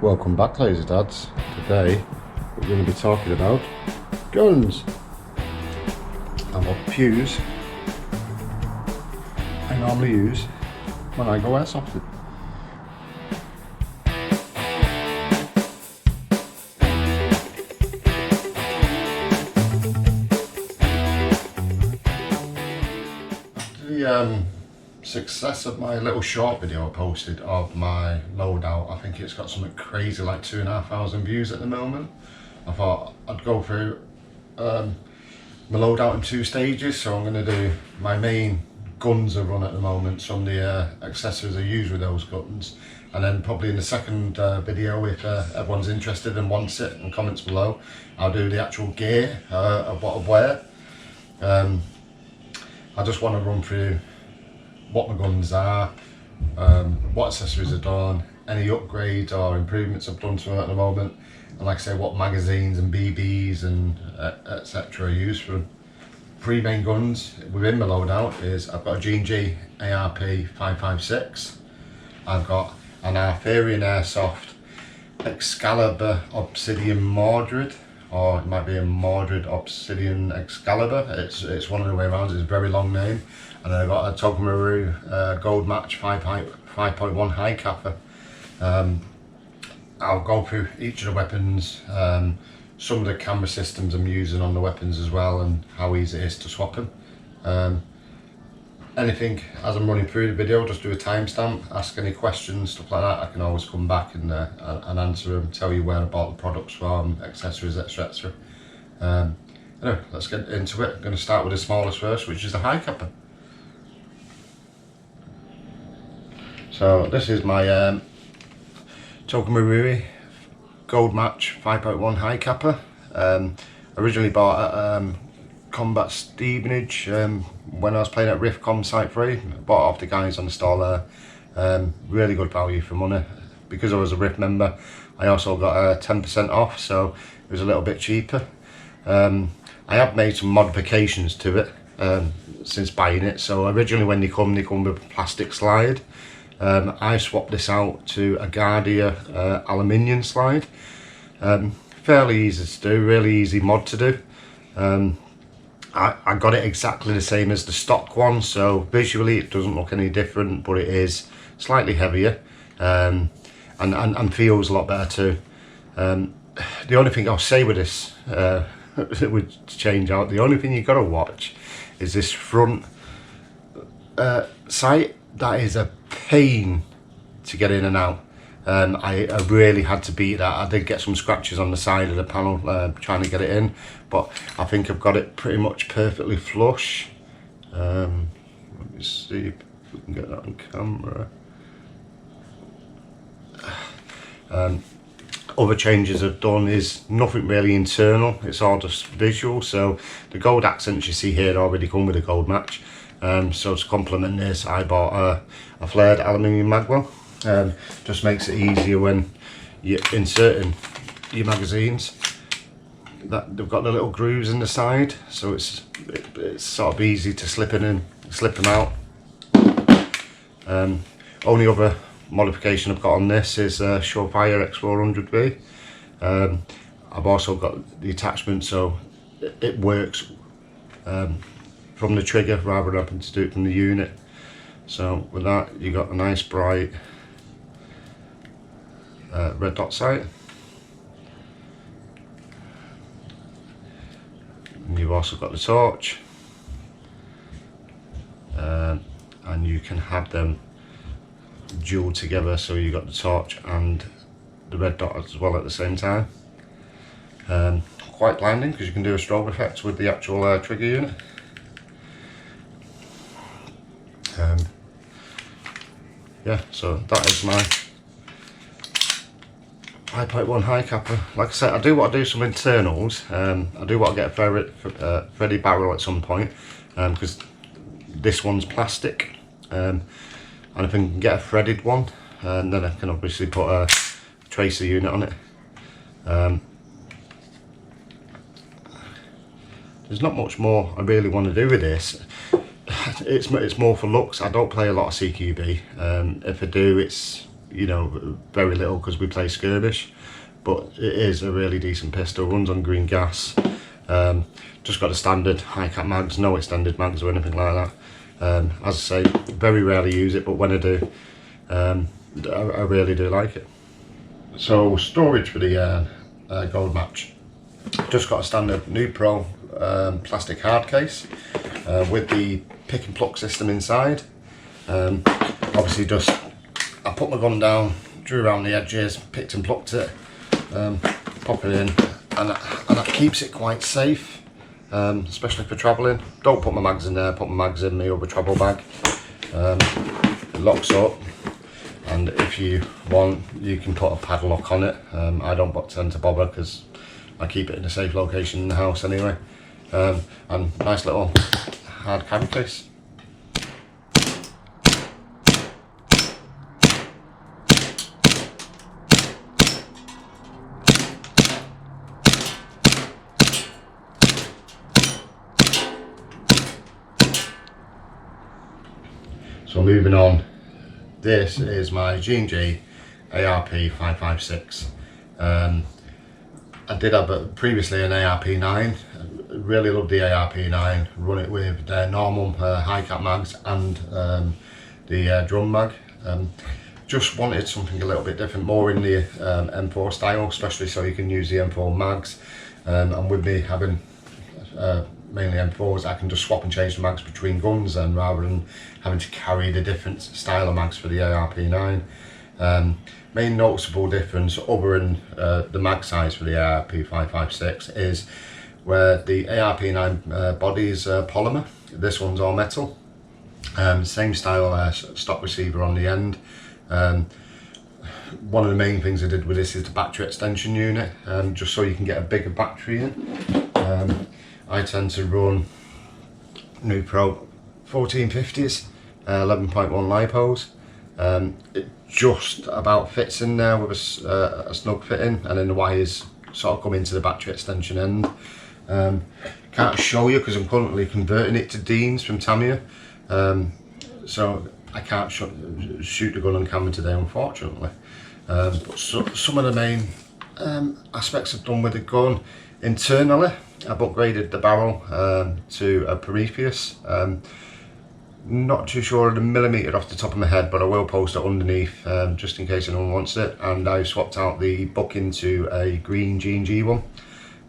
Welcome back, ladies and dads. Today we're going to be talking about guns and what pews I normally use when I go airsofting. The success of my little short video I posted of my loadout, I think it's got something crazy like 2,500 views at the moment. I thought I'd go through my loadout in 2 stages, so I'm going to do my main guns I run at the moment, some of the accessories I use with those guns, and then probably in the second video, if everyone's interested and wants it and comments below, I'll do the actual gear of what I wear. I just want to run through what my guns are, what accessories I've done, any upgrades or improvements I've done to them at the moment, and like I say, what magazines and BBs and etc. I use for them. 3 main guns within my loadout is I've got a G&G ARP556, I've got an Arthurian Airsoft Excalibur Obsidian Mordred, or it might be a Mordred Obsidian Excalibur, it's one of the way around, it's a very long name. And I've got a Tokumuri Gold Match 5.1 Hicapa. I'll go through each of the weapons, some of the camera systems I'm using on the weapons as well, and how easy it is to swap them. Anything as I'm running through the video, just do a timestamp, ask any questions, stuff like that. I can always come back and answer them, tell you where I bought the products from, accessories, etc. Anyway, let's get into it. I'm going to start with the smallest first, which is the Hicapa. So this is my Tokumuri Gold Match 5.1 Hicapa. Originally bought at Combat Stevenage when I was playing at Rifcom Site 3. Bought off the guys on the stall there. Really good value for money. Because I was a RIF member, I also got 10% off, so it was a little bit cheaper. I have made some modifications to it since buying it. So originally when they come with a plastic slide. I swapped this out to a Guardia Aluminium slide. Fairly easy to do, really easy mod to do. I got it exactly the same as the stock one, so visually it doesn't look any different, but it is slightly heavier and feels a lot better too. The only thing I'll say with this, it would change out, the only thing you've got to watch is this front sight. That is a pain to get in and out. I really had to beat that. I did get some scratches on the side of the panel trying to get it in, but I think I've got it pretty much perfectly flush. Let me see if we can get that on camera. Other changes I've done is nothing really internal, it's all just visual. So the gold accents you see here already come with a gold match. So to complement this, I bought a flared aluminium Magwell. Just makes it easier when you're inserting your magazines. That they've got the little grooves in the side, so it's sort of easy to slip in and slip them out. Only other modification I've got on this is Surefire X400V. I've also got the attachment, so it works from the trigger rather than having to do it from the unit. So with that, you got a nice bright red dot sight, and you've also got the torch, and you can have them dual together, so you got the torch and the red dot as well at the same time. Quite blinding because you can do a strobe effect with the actual trigger unit. Yeah, so that is my 5.1 Hicapa. Like I said, I do want to do some internals. I do want to get a threaded barrel at some point, because this one's plastic, and if I can get a threaded one, then I can obviously put a tracer unit on it. There's not much more I really want to do with this. It's more for looks. I don't play a lot of CQB. If I do, it's you know, very little because we play skirmish, but it is a really decent pistol. Runs on green gas. Just got a standard Hicapa mags, no extended mags or anything like that. As I say, very rarely use it, but when I do, I really do like it. So storage for the gold match. Just got a standard New Pro plastic hard case with the pick and pluck system inside. Obviously just, I put my gun down, drew around the edges, picked and plucked it, pop it in, and that keeps it quite safe, especially for travelling. Don't put my mags in there, put my mags in my other travel bag. It locks up, and if you want, you can put a padlock on it. I don't tend to bother because I keep it in a safe location in the house anyway. And nice little hard carry case. So moving on, this is my G&G ARP556. I did have previously an ARP9. I really love the ARP9. Run it with their normal Hicapa mags and the drum mag. Just wanted something a little bit different, more in the M4 style, especially so you can use the M4 mags. And with me having mainly M4s, I can just swap and change the mags between guns, and rather than having to carry the different style of mags for the ARP9. Main noticeable difference other than the mag size for the ARP556 is where the ARP9 body is polymer. This one's all metal. Same style stock receiver on the end. One of the main things I did with this is the battery extension unit, just so you can get a bigger battery in. I tend to run New Pro 1450s, 11.1 lipos. It just about fits in there with a snug fitting, and then the wires sort of come into the battery extension end. Can't show you because I'm currently converting it to Dean's from Tamiya, so I can't shoot the gun on camera today, unfortunately. But some of the main aspects I've done with the gun internally, I've upgraded the barrel to a Prometheus. Not too sure of the millimetre off the top of my head, but I will post it underneath just in case anyone wants it. And I swapped out the bucking to a green G&G one.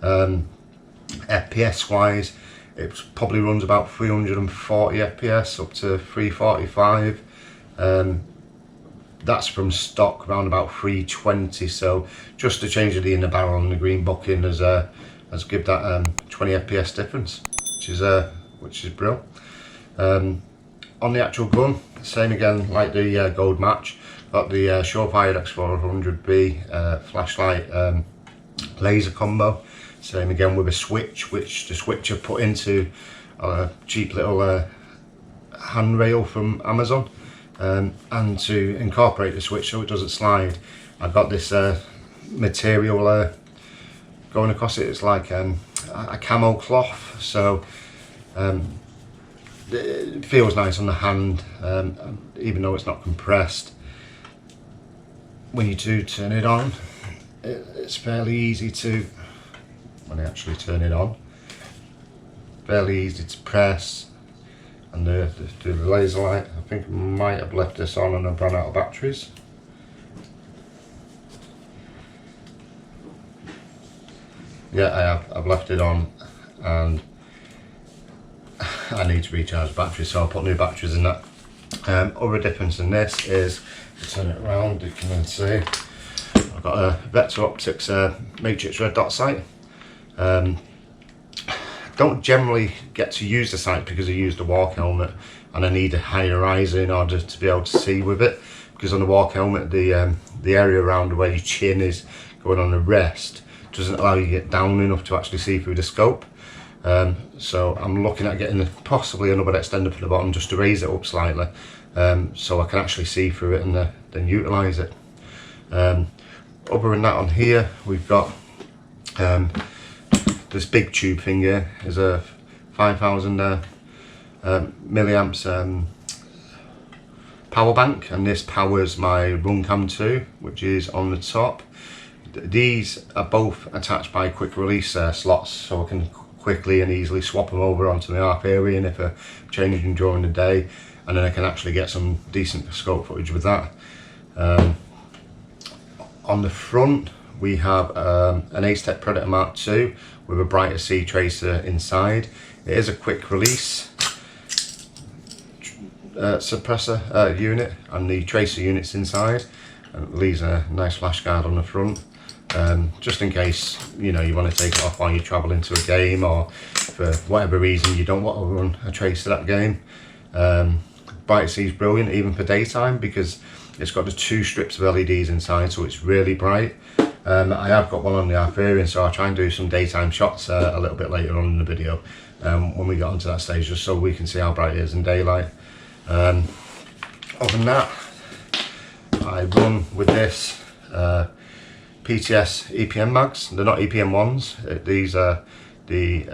FPS wise, it probably runs about 340 FPS up to 345. That's from stock around about 320. So just the change of the inner barrel and the green bucking has give that 20 FPS difference, which is brilliant. On the actual gun, same again like the gold match, got the Surefire X400B flashlight laser combo. Same again with a switch, which the switch I put into a cheap little handrail from Amazon. And to incorporate the switch so it doesn't slide, I've got this material going across it. It's like a camo cloth, so it feels nice on the hand, even though it's not compressed. When you do turn it on, it's fairly easy to, when I actually turn it on, fairly easy to press. And the laser light, I think I might have left this on and I've run out of batteries. Yeah, I have. I've left it on and I need to recharge the battery, so I'll put new batteries in that. Other difference in this is, if I turn it around, you can then see I've got a Vector Optics matrix red dot sight. Don't generally get to use the sight because I use the walk helmet and I need a high horizon in order to be able to see with it, because on the walk helmet the area around where your chin is going on the rest doesn't allow you to get down enough to actually see through the scope. So I'm looking at getting possibly another extender for the bottom just to raise it up slightly, so I can actually see through it and then utilise it. Other than that, on here we've got this big tube thing here is a 5000 milliamps power bank, and this powers my Runcam 2, which is on the top. These are both attached by quick release slots, so I can quickly and easily swap them over onto the Arthurian if I'm changing during the day, and then I can actually get some decent scope footage with that. On the front we have an ACETECH Predator Mark II with a brighter C tracer inside. It is a quick release suppressor unit, and the tracer unit's inside, and it leaves a nice flash guard on the front, just in case you want to take it off while you're traveling to a game, or for whatever reason you don't want to run a tracer that game. Brighter C is brilliant even for daytime because it's got the 2 strips of LEDs inside, so it's really bright. I have got one on the Arthurian, so I'll try and do some daytime shots a little bit later on in the video when we get onto that stage, just so we can see how bright it is in daylight. Other than that, I run with this Pts Epm Mags. They're not EPM ones, these are the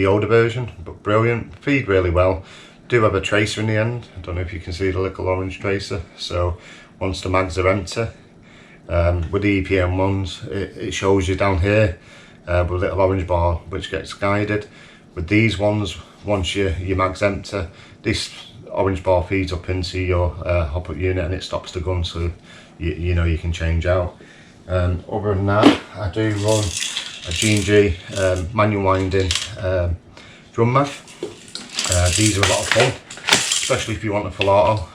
older version, but brilliant, feed really well. Do have a tracer in the end. I don't know if you can see the little orange tracer, so once the mags are empty, with the EPM ones it shows you down here with a little orange bar which gets guided. With these ones, once your mag's empty, this orange bar feeds up into your hop-up unit and it stops the gun, so you can change out. Other than that, I do run a G&G manual winding drum mag. These are a lot of fun, especially if you want a full auto.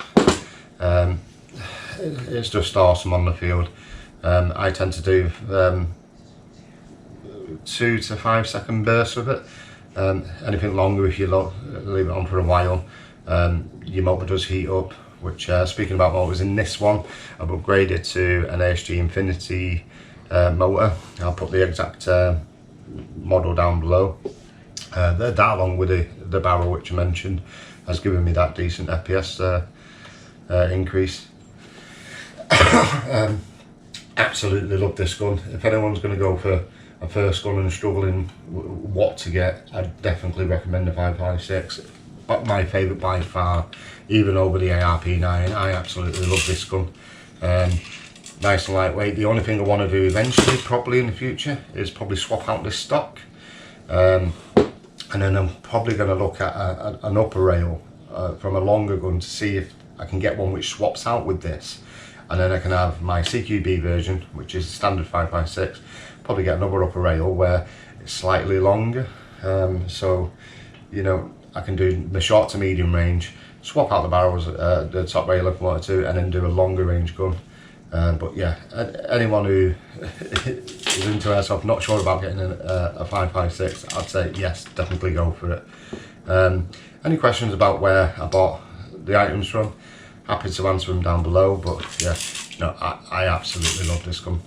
It's just awesome on the field. I tend to do 2 to 5 second bursts with it. Anything longer, if you leave it on for a while, your motor does heat up, which speaking about motors, in this one I've upgraded to an ASG Infinity motor. I'll put the exact model down below. That along with the barrel which I mentioned has given me that decent FPS increase. Absolutely love this gun. If anyone's going to go for a first gun and struggling what to get, I'd definitely recommend the 556. But my favourite by far, even over the ARP9. I absolutely love this gun. Nice and lightweight. The only thing I want to do eventually, probably in the future, is probably swap out this stock. And then I'm probably going to look at an upper rail from a longer gun to see if I can get one which swaps out with this, and then I can have my CQB version, which is standard 556, probably get another upper rail where it's slightly longer, so I can do the short to medium range, swap out the barrels, the top rail if I wanted to, and then do a longer range gun. But yeah, anyone who is into airsoft, not sure about getting a 556, I'd say yes, definitely go for it. Any questions about where I bought the items from, happy to answer them down below. But yeah, I absolutely love this gun.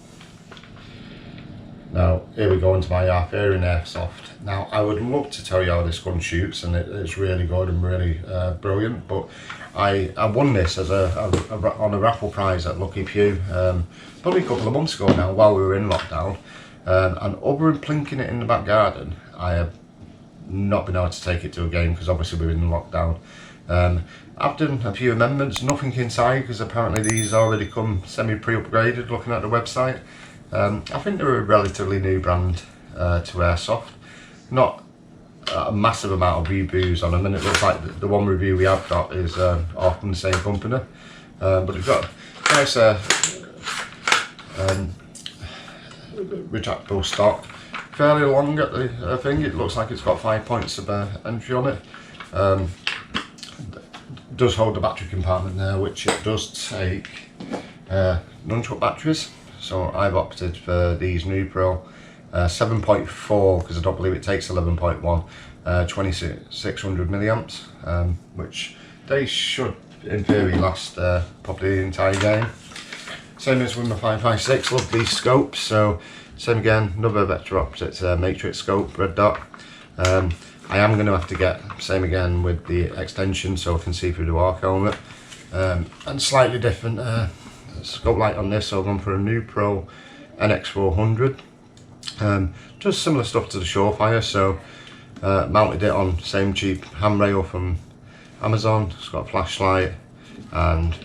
Now here we go into my Arthurian airsoft. Now I would love to tell you how this gun shoots, and it's really good and really brilliant, but I won this as on a raffle prize at Lucky Pew probably a couple of months ago now, while we were in lockdown, and other than plinking it in the back garden, I have not been able to take it to a game because obviously we're in lockdown. I've done a few amendments, nothing inside because apparently these already come semi-pre-upgraded looking at the website. I think they're a relatively new brand to airsoft, not a massive amount of reviews on them, and it looks like the one review we have got is off from the same company, but it's got nice retractable stock, fairly long at the thing. It looks like it's got 5 points of entry on it. Does hold the battery compartment there, which it does take nunchuck batteries, so I've opted for these New Pro 7.4 because I don't believe it takes 11.1, 2600 milliamps, which they should in theory last probably the entire game. Same as with my 556, love these scopes. So same again, another Vector Optics matrix scope, red dot. I am going to have to get, same again with the extension so I can see through the arc helmet, and slightly different scope light on this, so I've gone for a New Pro NX400. Just similar stuff to the Surefire, so mounted it on same cheap handrail from Amazon. It's got a flashlight, and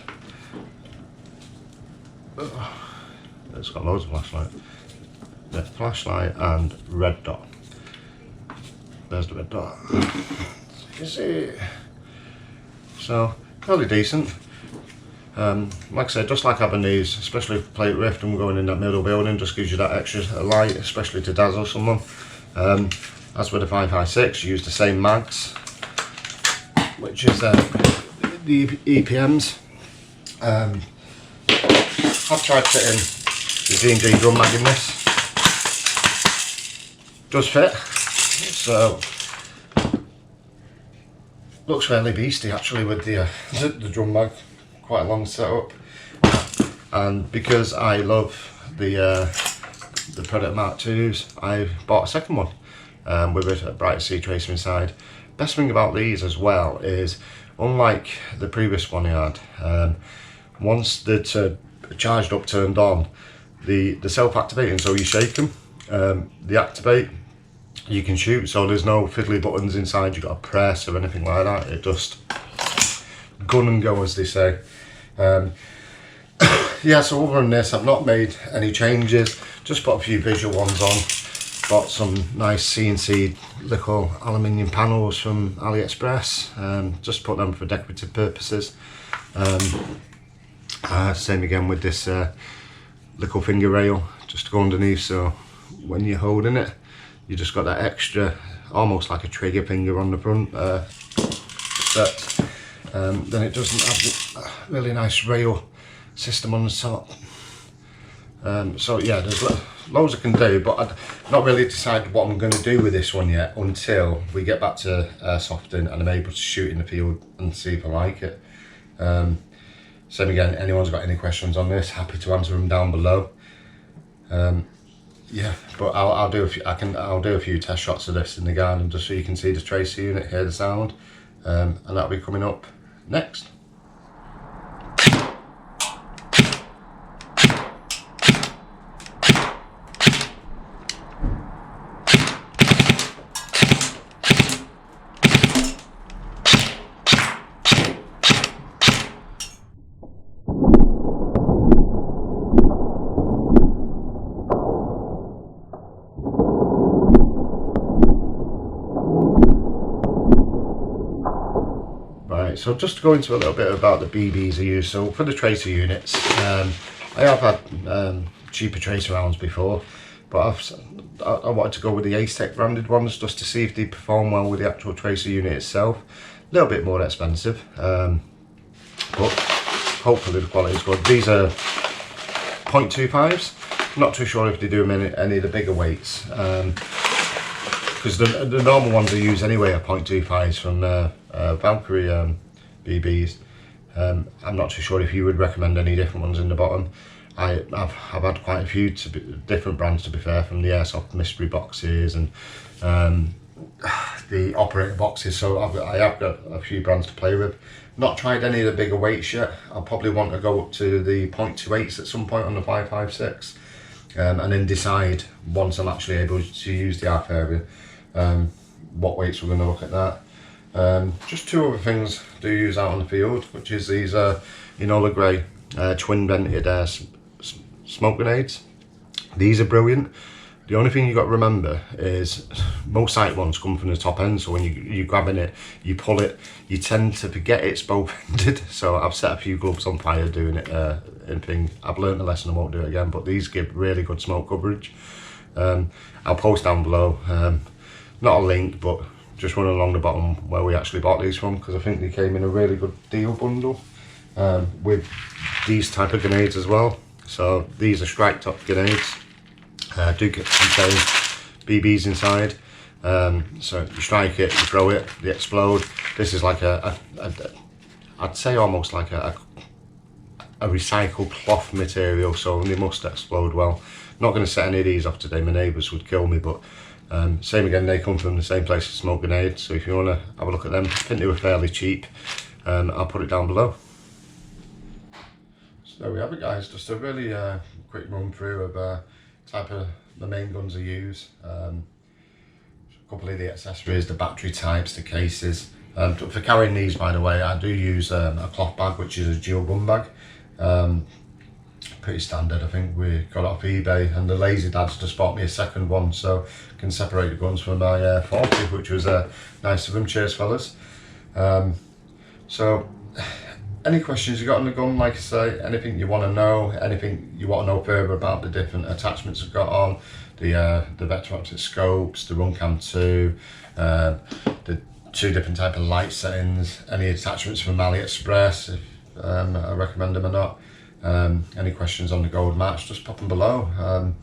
it's got loads of flashlight. Yeah, flashlight and red dot. There's the red dot. So you can see. So fairly decent. Like I said, just like having these, especially if plate rift and we're going in that middle building, just gives you that extra light, especially to dazzle someone. As with the 556, you use the same mags, which is the EPMs. I've tried fitting the G&G drum mag in this. Does fit, so looks fairly beastie actually with the drum mag. Quite a long setup, and because I love the Predator Mark IIs, I bought a second one with a bright sea tracer inside. Best thing about these as well is, unlike the previous one I had, once they're charged up, turned on, the self-activating, so you shake them, they activate, you can shoot, so there's no fiddly buttons inside you got to press or anything like that. It just gun and go, as they say. Yeah, so other than this, I've not made any changes, just put a few visual ones on. Bought some nice CNC little aluminium panels from AliExpress, just put them for decorative purposes. Same again with this little finger rail, just to go underneath, so when you're holding it, you just got that extra, almost like a trigger finger on the front. Then it doesn't have a really nice rail system on the top. So yeah, there's loads I can do, but I've not really decided what I'm going to do with this one yet until we get back to airsofting and I'm able to shoot in the field and see if I like it. Same again, anyone's got any questions on this, happy to answer them down below. Yeah, but I'll do a few test shots of this in the garden just so you can see the tracer unit, hear the sound, and that'll be coming up next. So just to go into a little bit about the BBs I use. So for the tracer units, I have had cheaper tracer rounds before, but I wanted to go with the ACETECH branded ones just to see if they perform well with the actual tracer unit itself. A little bit more expensive, but hopefully the quality is good. These are 0.25s. Not too sure if they do any of the bigger weights, because the normal ones I use anyway are 0.25s from Valkyrie BBs. I'm not too sure if you would recommend any different ones in the bottom. I've had quite a few different brands, to be fair, from the Airsoft mystery boxes and the operator boxes, so I have got a few brands to play with. Not tried any of the bigger weights yet. I'll probably want to go up to the 0.28s at some point on the 556, and then decide once I'm actually able to use the ARP area what weights we're going to look at that. Just two other things to use out on the field, which is these Enola Grey twin vented smoke grenades. These are brilliant. The only thing you've got to remember is most sight ones come from the top end, so when you're grabbing it, you pull it, you tend to forget it's both ended. So I've set a few gloves on fire doing it and thing. I've learned a lesson, I won't do it again, but these give really good smoke coverage. I'll post down below, not a link, but just run along the bottom where we actually bought these from, because I think they came in a really good deal bundle with these type of grenades as well. So these are strike top grenades, do contain BBs inside. So you strike it, you throw it, they explode. This is like I'd say almost like a recycled cloth material, so they must explode well. Not going to set any of these off today, my neighbours would kill me, but same again, they come from the same place as smoke grenades, so if you want to have a look at them, I think they were fairly cheap. I'll put it down below. So there we have it, guys, just a really quick run through of type of the main guns I use, a couple of the accessories, the battery types, the cases, For carrying these, by the way, I do use a cloth bag, which is a dual gun bag. Pretty standard. I think we got it off eBay, and the lazy dads just bought me a second one so I can separate the guns from my 40, which was nice of them. Cheers, fellas. So any questions you got on the gun, like I say, anything you want to know, anything you want to know further about the different attachments I've got on, the vector optic scopes, the Runcam 2, the 2 different type of light settings, any attachments from AliExpress, if I recommend them or not. Any questions on the gold match, just pop them below.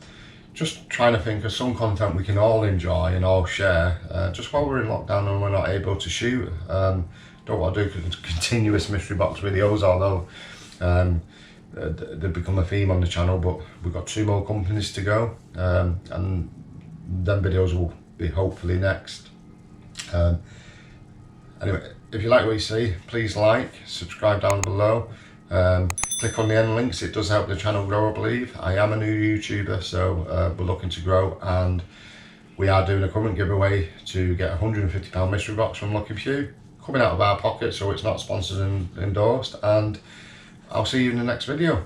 Just trying to think of some content we can all enjoy and all share, just while we're in lockdown and we're not able to shoot. Don't want to do continuous mystery box videos, although they've become a theme on the channel, but we've got 2 more companies to go, and them videos will be hopefully next. Anyway, if you like what you see, please like, subscribe down below. Click on the end links, it does help the channel grow, I believe. I am a new YouTuber, so we're looking to grow, and we are doing a current giveaway to get a £150 mystery box from Lucky Few, coming out of our pocket, so it's not sponsored and endorsed. And I'll see you in the next video.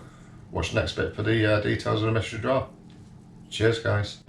Watch the next bit for the details of the mystery draw. Cheers, guys.